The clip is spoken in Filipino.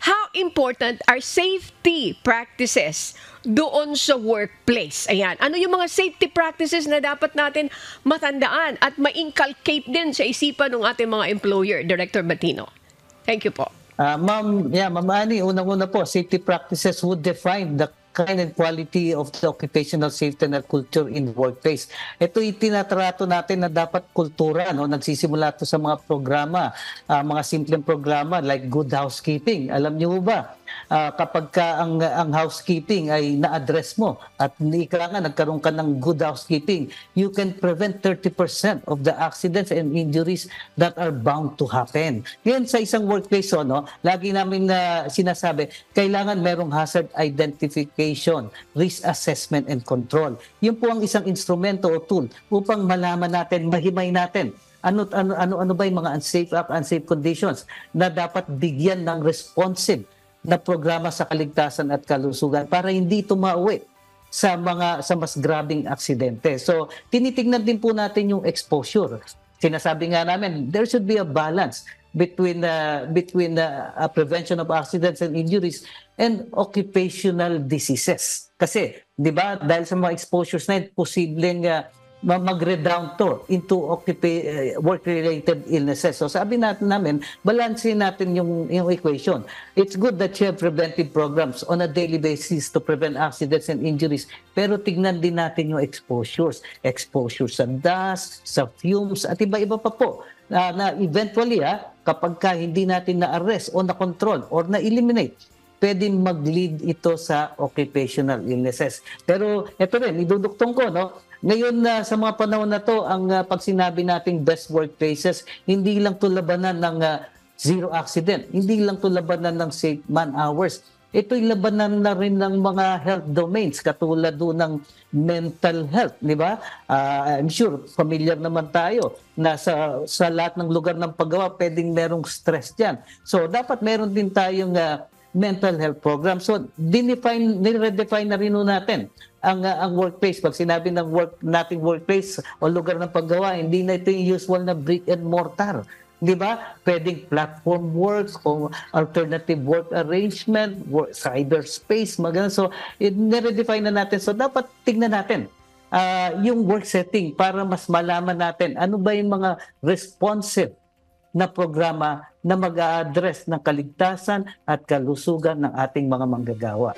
how important are safety practices doon sa workplace? Ayan. Ano yung mga safety practices na dapat natin matandaan at ma-inculcate din sa isipan ng ating mga employer, Director Batino? Thank you po. Ma'am Ani, unang-una po, safety practices would define the kind and quality of the occupational safety and culture in the workplace. Ito itinatrato natin na dapat kultura, no? Nagsisimula ito sa mga programa, mga simpleng programa like good housekeeping. Alam niyo ba, kapag ka ang housekeeping ay na-address mo at nagkaroon ka ng good housekeeping, you can prevent 30% of the accidents and injuries that are bound to happen. Yan sa isang workplace, no? Lagi namin sinasabi, kailangan merong hazard identification, risk assessment and control. Yun po ang isang instrumento o tool upang malaman natin, mahimay natin ano ba yung mga unsafe conditions na dapat bigyan ng responsive na programa sa kaligtasan at kalusugan para hindi ito mauwi sa mas grabing aksidente. So, tinitingnan din po natin yung exposure. Sinasabi nga namin, there should be a balance between prevention of accidents and injuries and occupational diseases. Kasi, di ba, dahil sa mga exposures na yun, posibleng mag-redound to into work-related illnesses. So sabi namin, balansin natin yung equation. It's good that you have preventive programs on a daily basis to prevent accidents and injuries, pero tignan din natin yung exposures. Exposure sa dust, sa fumes, at iba-iba pa po. Na eventually, kapag hindi natin na-arrest o na-control or na-eliminate, pwedeng mag-lead ito sa occupational illnesses. Pero ito rin, iduduktong ko, no? Ngayon sa mga panahon na to, ang pag sinabi nating best workplaces, hindi lang to labanan ng zero accident, hindi lang to labanan ng safe man hours. Ito'y labanan na rin ng mga health domains katulad doon ng mental health, di ba? I'm sure familiar naman tayo na sa lahat ng lugar ng paggawa pwedeng merong stress diyan. So dapat meron din tayong mental health program. So nire-define na rin natin ang workplace. Pag sinabi ng nating workplace o lugar ng paggawa, hindi na ito yung usual na brick and mortar. Di ba? Pwedeng platform works o alternative work arrangement, cyberspace, maganda. So, nire-define na natin. So, dapat tignan natin yung work setting para mas malaman natin ano ba yung mga responsive na programa na mag-a-address ng kaligtasan at kalusugan ng ating mga manggagawa.